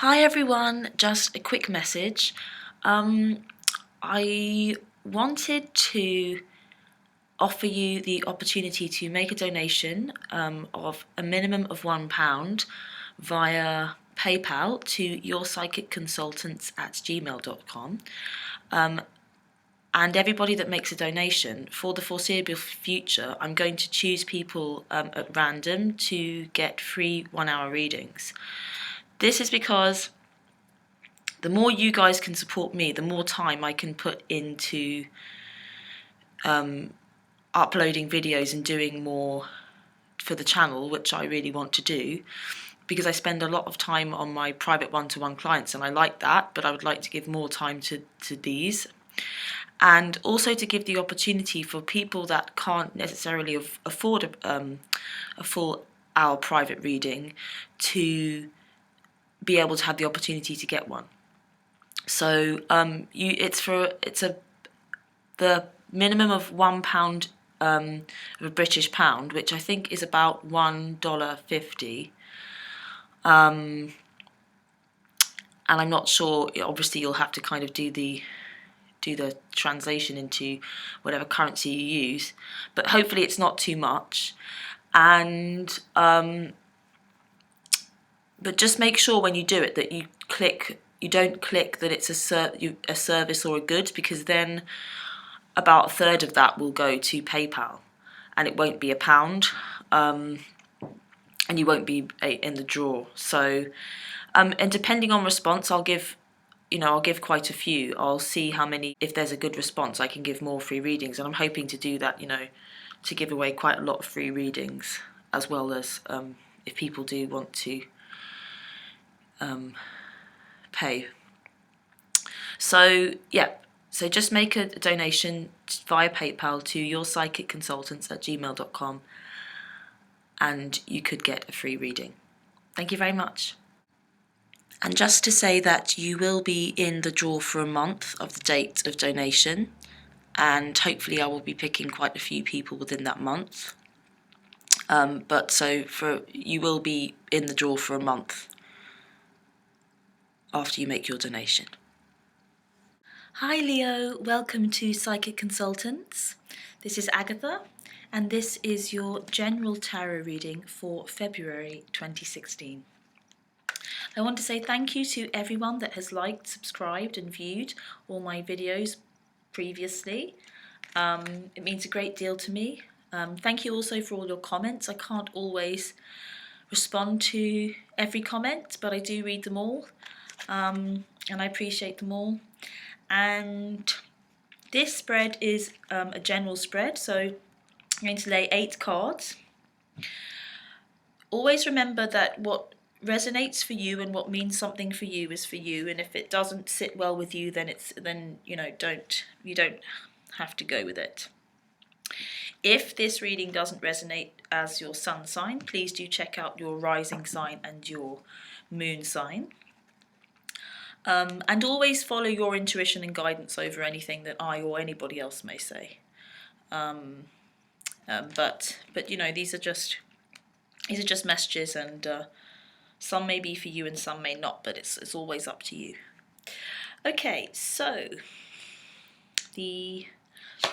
Hi everyone, just a quick message. I wanted to offer you the opportunity to make a donation of a minimum of £1 via PayPal to yourpsychicconsultants@gmail.com. And everybody that makes a donation, for the foreseeable future, I'm going to choose people at random to get free 1-hour readings. This is because the more you guys can support me, the more time I can put into uploading videos and doing more for the channel, which I really want to do, because I spend a lot of time on my private one-to-one clients and I like that, but I would like to give more time to these. And also to give the opportunity for people that can't necessarily afford a full hour private reading to be able to have the opportunity to get one. So the minimum of £1 of a British pound, which I think is about $1.50. And I'm not sure. Obviously, you'll have to kind of do the translation into whatever currency you use, but hopefully it's not too much. And but just make sure when you do it that you don't click that it's a service or a good, because then about a third of that will go to PayPal and it won't be £1, and you won't be in the draw. So and depending on response, I'll give quite a few. I'll see how many. If there's a good response, I can give more free readings, and I'm hoping to do that, to give away quite a lot of free readings, as well as if people do want to pay. So yeah, so just make a donation via PayPal to yourpsychicconsultants@gmail.com and you could get a free reading. Thank you very much. And just to say that you will be in the draw for a month of the date of donation, and hopefully I will be picking quite a few people within that month. You will be in the draw for a month after you make your donation. Hi Leo, welcome to Psychic Consultants. This is Agatha, and this is your general tarot reading for February 2016. I want to say thank you to everyone that has liked, subscribed and viewed all my videos previously. It means a great deal to me. Thank you also for all your comments. I can't always respond to every comment, but I do read them all, and I appreciate them all. And this spread is a general spread, so I'm going to lay 8 cards. Always remember that what resonates for you and what means something for you is for you, and if it doesn't sit well with you, then you don't have to go with it. If this reading doesn't resonate as your sun sign, please do check out your rising sign and your moon sign. And always follow your intuition and guidance over anything that I or anybody else may say. But these are just messages, and some may be for you and some may not, but it's always up to you. Okay, so the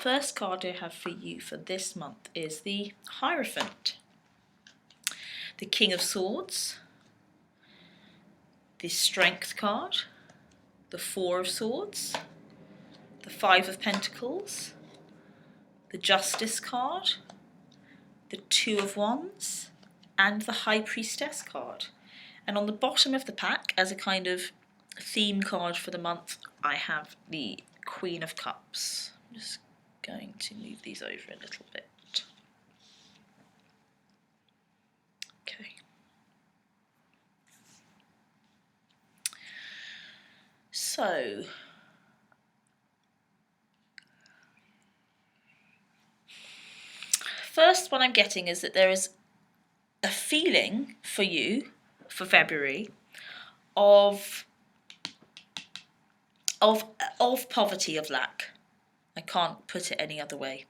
first card I have for you for this month is the Hierophant, the King of Swords, the Strength card, the Four of Swords, the Five of Pentacles, the Justice card, the Two of Wands, and the High Priestess card. And on the bottom of the pack, as a kind of theme card for the month, I have the Queen of Cups. I'm just going to move these over a little bit. Okay. So, first what I'm getting is that there is a feeling for you for February of poverty, of lack. I can't put it any other way.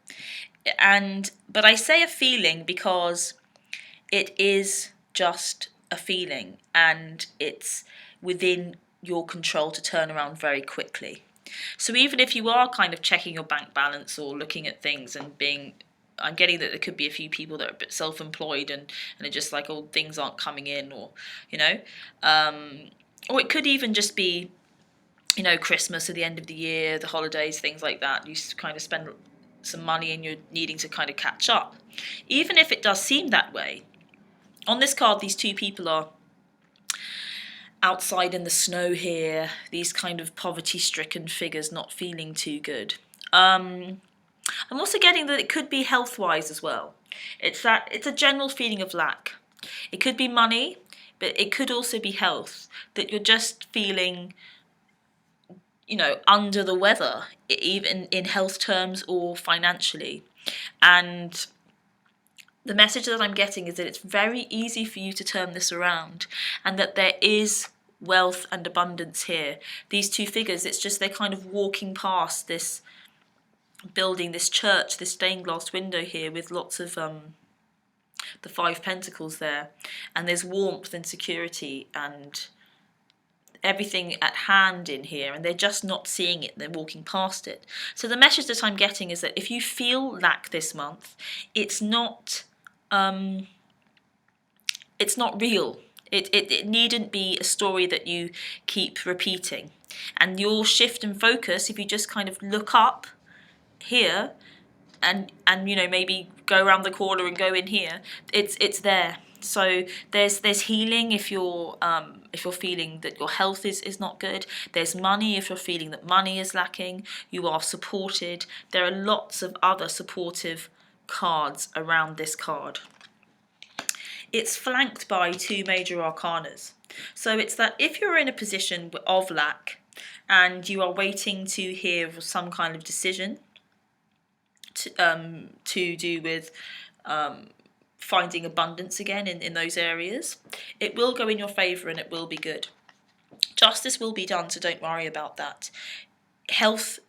But I say a feeling because it is just a feeling, and it's within your control to turn around very quickly. So even if you are kind of checking your bank balance or looking at things and being, I'm getting that there could be a few people that are a bit self-employed and are just like, oh, things aren't coming in, or, you know, or it could even just be, you know, Christmas at the end of the year, the holidays, things like that. You kind of spend some money and you're needing to kind of catch up. Even if it does seem that way, on this card, these two people are outside in the snow here, these kind of poverty-stricken figures not feeling too good. I'm also getting that it could be health-wise as well. It's a general feeling of lack. It could be money, but it could also be health, that you're just feeling, you know, under the weather, even in health terms or financially. And the message that I'm getting is that it's very easy for you to turn this around, and that there is wealth and abundance here. These two figures, it's just they're kind of walking past this building, this church, this stained glass window here with lots of the Five Pentacles there, and there's warmth and security and everything at hand in here, and they're just not seeing it, they're walking past it. So the message that I'm getting is that if you feel lack this month, it's not real. It needn't be a story that you keep repeating. And your shift in focus, if you just kind of look up here and you know, maybe go around the corner and go in here, it's there. So there's healing if you're feeling that your health is not good. There's money if you're feeling that money is lacking. You are supported. There are lots of other supportive cards around this card. It's flanked by two major arcanas. So it's that if you're in a position of lack and you are waiting to hear some kind of decision to do with finding abundance again in those areas, it will go in your favour and it will be good. Justice will be done, so don't worry about that. Health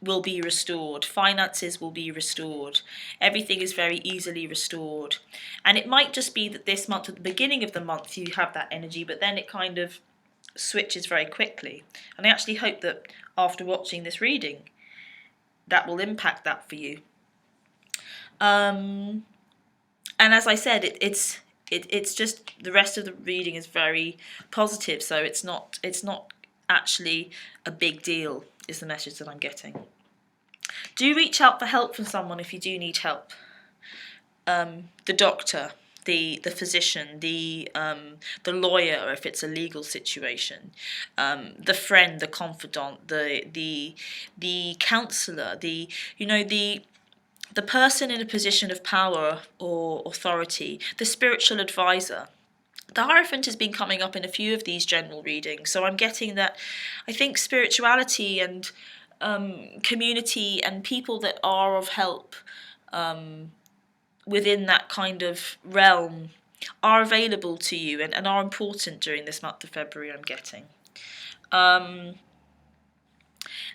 will be restored, finances will be restored, everything is very easily restored. And it might just be that this month, at the beginning of the month, you have that energy, but then it kind of switches very quickly. And I actually hope that after watching this reading, that will impact that for you. And as I said, it's just the rest of the reading is very positive, so it's not actually a big deal, is the message that I'm getting. Do reach out for help from someone if you do need help. The doctor, the physician, the lawyer if it's a legal situation, the friend, the confidant, the counsellor, the person in a position of power or authority, the spiritual advisor. The Hierophant has been coming up in a few of these general readings, so I'm getting that I think spirituality and community and people that are of help within that kind of realm are available to you and are important during this month of February, I'm getting.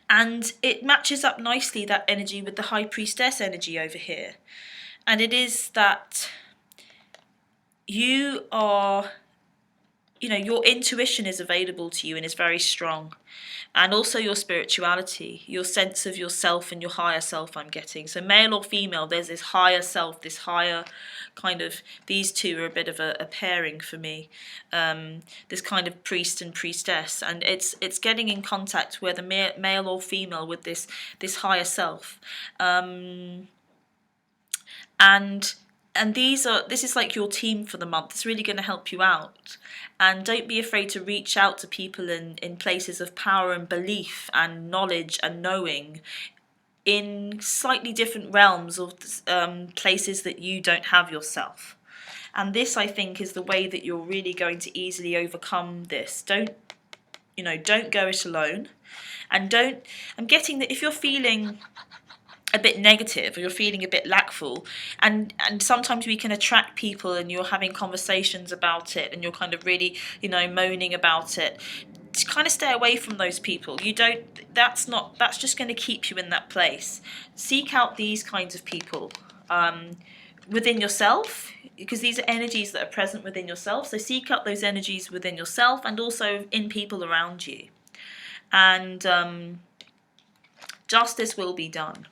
And it matches up nicely, that energy, with the High Priestess energy over here. And it is that you are, you know, your intuition is available to you and is very strong. And also your spirituality, your sense of yourself and your higher self, I'm getting. So male or female, there's this higher self, this higher kind of, these two are a bit of a pairing for me. This kind of priest and priestess. And it's getting in contact, whether male or female, with this higher self. And this is like your team for the month. It's really going to help you out. And don't be afraid to reach out to people in places of power and belief and knowledge and knowing, in slightly different realms of places that you don't have yourself. And this, I think, is the way that you're really going to easily overcome this. Don't go it alone. And I'm getting that if you're feeling a bit negative or you're feeling a bit lackful, and sometimes we can attract people and you're having conversations about it and you're kind of really, moaning about it, to kind of stay away from those people. That's just going to keep you in that place. Seek out these kinds of people within yourself, because these are energies that are present within yourself. So seek out those energies within yourself and also in people around you. And justice will be done.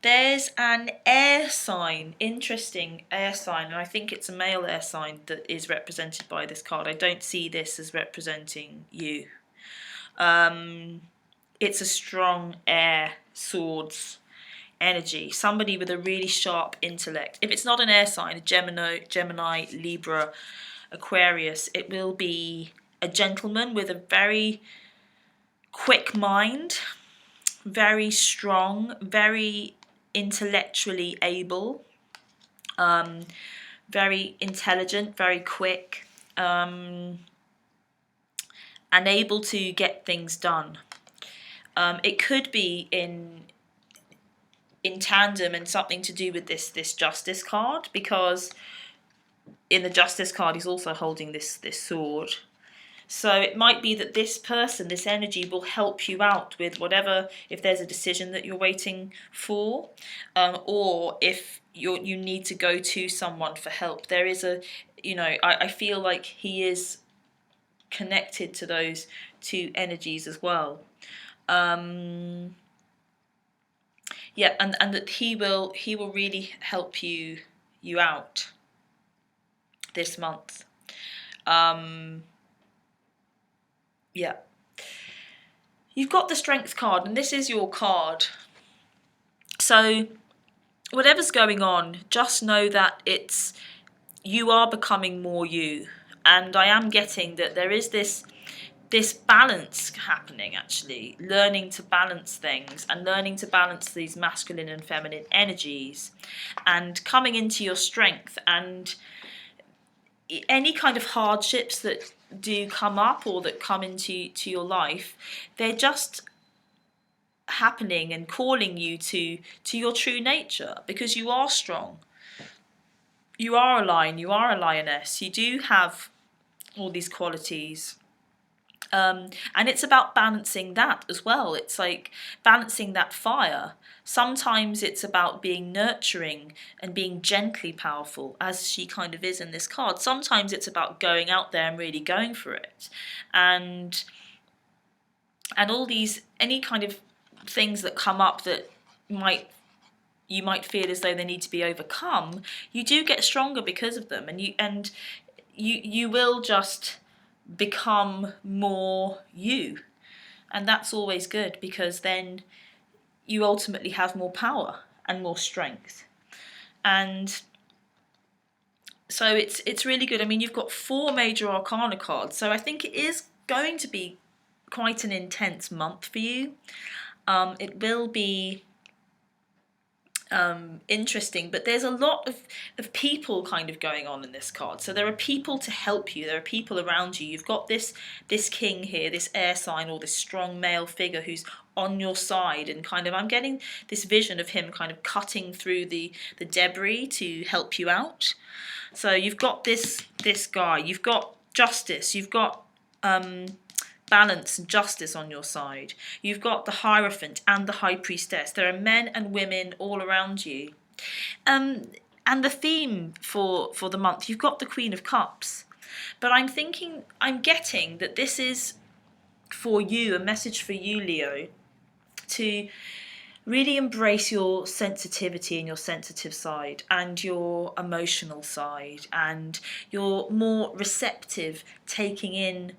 There's an air sign, interesting air sign, and I think it's a male air sign that is represented by this card. I don't see this as representing you. It's a strong air swords energy, somebody with a really sharp intellect. If it's not an air sign, a Gemini, Libra, Aquarius, it will be a gentleman with a very quick mind, very strong, very intellectually able, very intelligent, very quick, and able to get things done. It could be in tandem and something to do with this justice card, because in the justice card he's also holding this sword. So it might be that this person, this energy, will help you out with whatever, if there's a decision that you're waiting for, or if you need to go to someone for help. There is I feel like he is connected to those two energies as well. And that he will really help you out this month. You've got the Strength card, and this is your card. So whatever's going on, just know that you are becoming more you. And I am getting that there is this balance happening, actually, learning to balance things and learning to balance these masculine and feminine energies and coming into your strength. And any kind of hardships that do come up or that come into your life, they're just happening and calling you to your true nature, because you are strong. You are a lion, you are a lioness, you do have all these qualities. And it's about balancing that as well. It's like balancing that fire. Sometimes it's about being nurturing and being gently powerful, as she kind of is in this card. Sometimes it's about going out there and really going for it. And all these, any kind of things that come up that you might feel as though they need to be overcome, you do get stronger because of them, and you will just become more you. And that's always good, because then you ultimately have more power and more strength. And so it's really good. I mean, you've got 4 major arcana cards, so I think it is going to be quite an intense month for you. It will be interesting, but there's a lot of people kind of going on in this card. So there are people to help you, there are people around you. You've got this king here, this air sign, or this strong male figure who's on your side, and kind of, I'm getting this vision of him kind of cutting through the debris to help you out. So you've got this guy, you've got justice, you've got balance and justice on your side. You've got the Hierophant and the High Priestess. There are men and women all around you. And the theme for the month, you've got the Queen of Cups. But I'm getting that this is for you, a message for you, Leo, to really embrace your sensitivity and your sensitive side and your emotional side, and your more receptive, taking in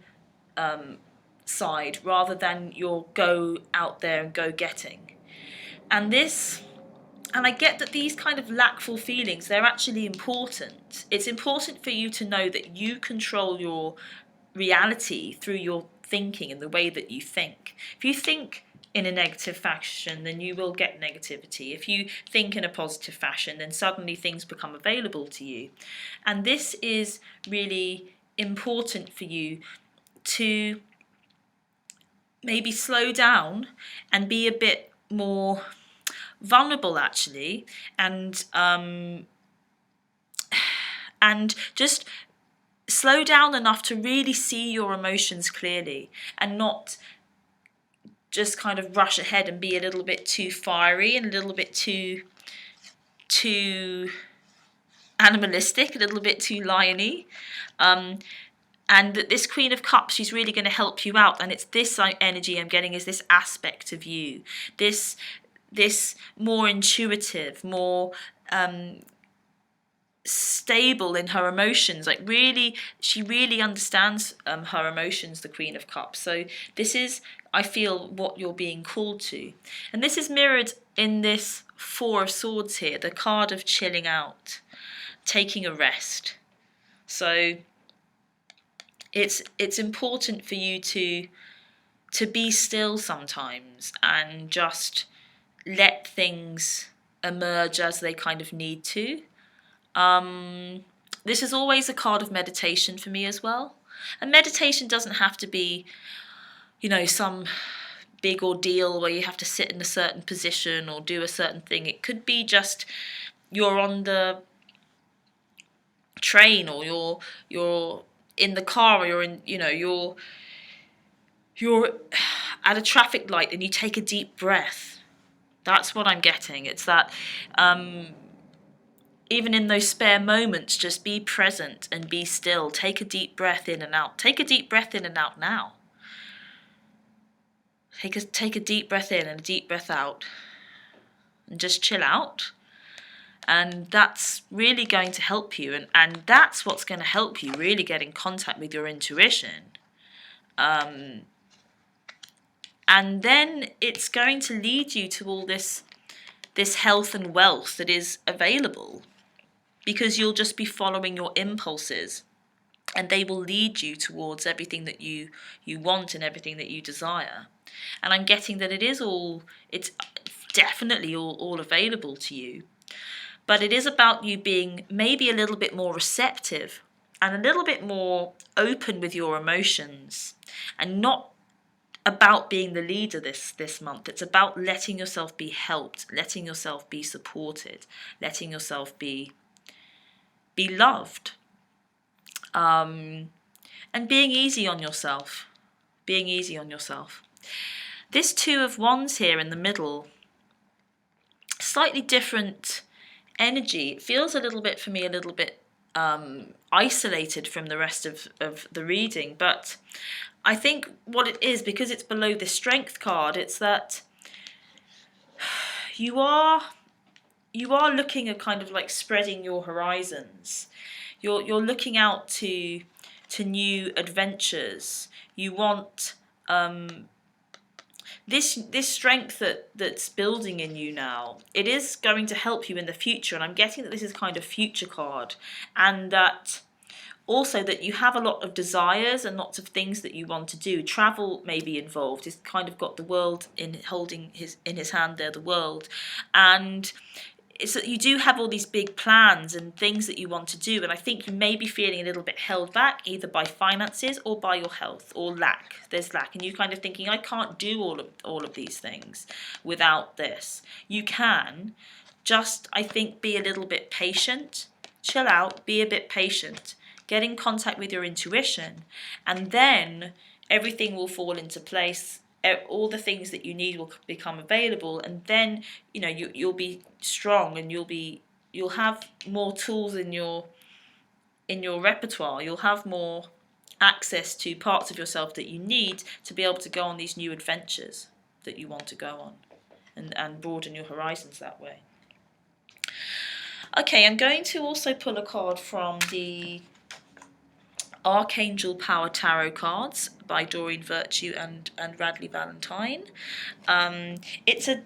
side, rather than your go out there and go getting. And I get that these kind of lackful feelings, they're actually important. It's important for you to know that you control your reality through your thinking and the way that you think. If you think in a negative fashion, then you will get negativity. If you think in a positive fashion, then suddenly things become available to you. And this is really important for you to maybe slow down and be a bit more vulnerable, actually, and just slow down enough to really see your emotions clearly, and not just kind of rush ahead and be a little bit too fiery and a little bit too too animalistic, a little bit too liony. And that this Queen of Cups, she's really going to help you out. And it's this energy I'm getting, is this aspect of you, this more intuitive, more stable in her emotions. Like really, she really understands her emotions, the Queen of Cups. So this is, I feel, what you're being called to. And this is mirrored in this Four of Swords here, the card of chilling out, taking a rest. So it's important for you to be still sometimes and just let things emerge as they kind of need to. This is always a card of meditation for me as well. And meditation doesn't have to be, some big ordeal where you have to sit in a certain position or do a certain thing. It could be just you're on the train, or you're in the car, or you're in, you're at a traffic light and you take a deep breath. That's what I'm getting. It's that even in those spare moments, just be present and be still. Take a deep breath in and out. Take a deep breath in and out now. Take a deep breath in and a deep breath out. And just chill out. And that's really going to help you. And that's what's going to help you really get in contact with your intuition. And then it's going to lead you to all this health and wealth that is available, because you'll just be following your impulses, and they will lead you towards everything that you want and everything that you desire. And I'm getting that it's definitely all available to you. But it is about you being maybe a little bit more receptive and a little bit more open with your emotions, and not about being the leader this month. It's about letting yourself be helped, letting yourself be supported, letting yourself be loved, and being easy on yourself. This Two of Wands here in the middle, slightly different energy. It feels a little bit isolated from the rest of the reading, but I think what it is, because it's below the Strength card, it's that you are looking at kind of like spreading your horizons. You're looking out to new adventures. You want this strength that's building in you now. It is going to help you in the future, and I'm getting that this is kind of future card, and that also that you have a lot of desires and lots of things that you want to do. Travel may be involved. He's kind of got the world holding in his hand there, the world, and it's that you do have all these big plans and things that you want to do, and I think you may be feeling a little bit held back, either by finances or by your health, or lack. There's lack, and you're kind of thinking, I can't do all of these things without this. You can just, I think, be a little bit patient, chill out, be a bit patient, get in contact with your intuition, and then everything will fall into place. All the things that you need will become available, and then you'll be strong, and you'll have more tools in your repertoire. You'll have more access to parts of yourself that you need to be able to go on these new adventures that you want to go on, and broaden your horizons that way. Okay, I'm going to also pull a card from the Archangel Power Tarot cards by Doreen Virtue and Radley Valentine. It's a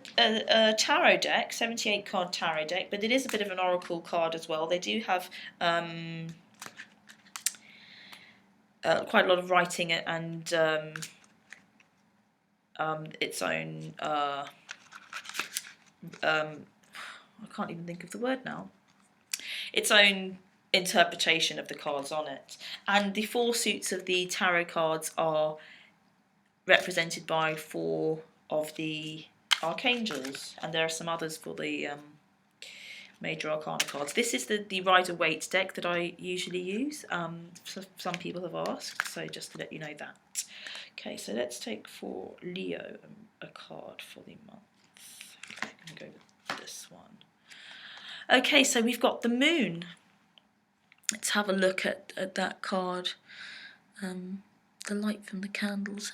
tarot deck, 78 card tarot deck, but it is a bit of an oracle card as well. They do have quite a lot of writing and its own I can't even think of the word now. Its own interpretation of the cards on it. And the four suits of the tarot cards are represented by four of the archangels, and there are some others for the major arcana cards. This is the Rider-Waite deck that I usually use. Some people have asked, so just to let you know that. Okay, so let's take for Leo a card for the month. Okay, I'm going to go with this one. Okay, so we've got the moon. Let's have a look at that card. The light from the candles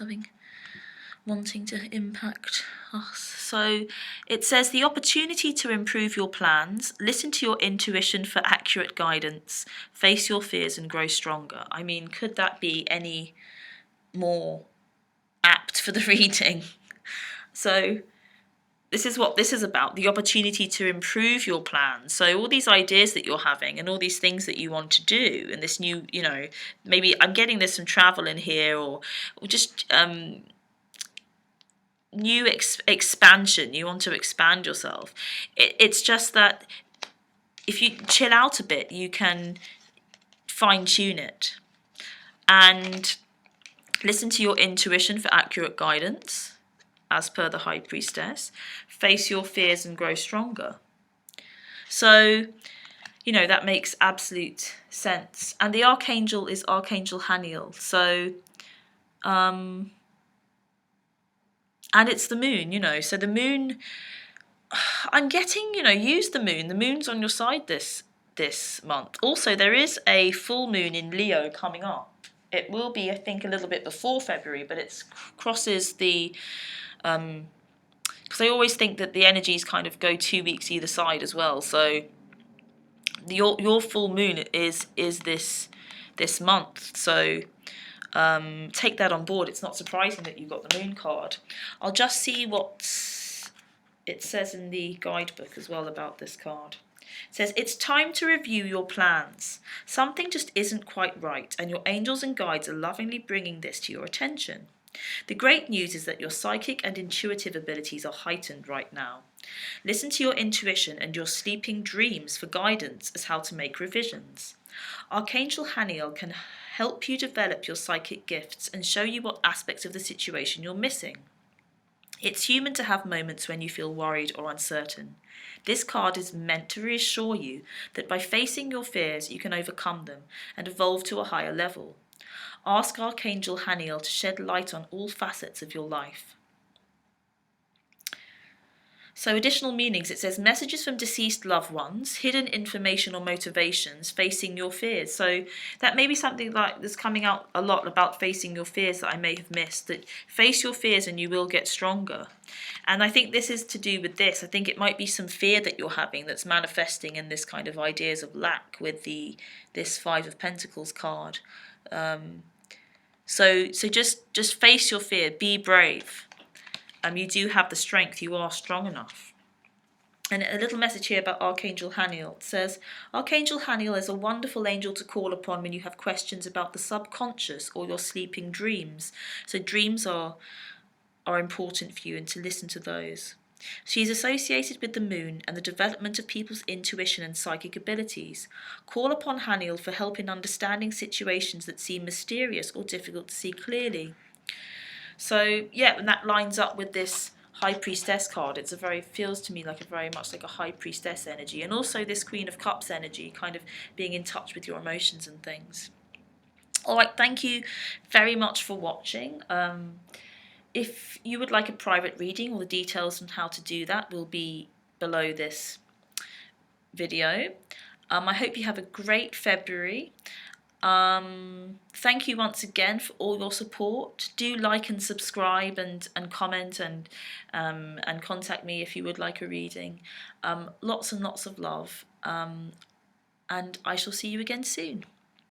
wanting to impact us. So it says the opportunity to improve your plans, listen to your intuition for accurate guidance, face your fears and grow stronger. I mean, could that be any more apt for the reading? So this is what this is about, the opportunity to improve your plans. So all these ideas that you're having and all these things that you want to do, and this new, maybe I'm getting there's some travel in here, or just new expansion. You want to expand yourself. It's just that if you chill out a bit, you can fine tune it and listen to your intuition for accurate guidance, as per the High Priestess. Face your fears and grow stronger. So, that makes absolute sense. And the archangel is Archangel Haniel. So, and it's the moon, so the moon, I'm getting, use the moon. The moon's on your side this month. Also, there is a full moon in Leo coming up. It will be, I think, a little bit before February, but it crosses the, because I always think that the energies kind of go 2 weeks either side as well. So your full moon is this month. So take that on board. It's not surprising that you got the moon card. I'll just see what it says in the guidebook as well about this card. It says, it's time to review your plans. Something just isn't quite right, and your angels and guides are lovingly bringing this to your attention. The great news is that your psychic and intuitive abilities are heightened right now. Listen to your intuition and your sleeping dreams for guidance as how to make revisions. Archangel Haniel can help you develop your psychic gifts and show you what aspects of the situation you're missing. It's human to have moments when you feel worried or uncertain. This card is meant to reassure you that by facing your fears, you can overcome them and evolve to a higher level. Ask Archangel Haniel to shed light on all facets of your life. So additional meanings, it says messages from deceased loved ones, hidden information or motivations, facing your fears. So that may be something like that's coming out a lot about facing your fears that I may have missed, that face your fears and you will get stronger. And I think this is to do with this. I think it might be some fear that you're having that's manifesting in this kind of ideas of lack with this Five of Pentacles card. So just face your fear, be brave. You do have the strength, you are strong enough. And a little message here about Archangel Haniel. It says, Archangel Haniel is a wonderful angel to call upon when you have questions about the subconscious or your sleeping dreams. So dreams are important for you, and to listen to those. She is associated with the moon and the development of people's intuition and psychic abilities. Call upon Haniel for help in understanding situations that seem mysterious or difficult to see clearly. So yeah, and that lines up with this High Priestess card. It's feels to me like very much like a High Priestess energy, and also this Queen of Cups energy, kind of being in touch with your emotions and things. All right, thank you very much for watching. If you would like a private reading, all the details on how to do that will be below this video. I hope you have a great February. Thank you once again for all your support. Do like and subscribe and comment and contact me if you would like a reading. Lots and lots of love, and I shall see you again soon.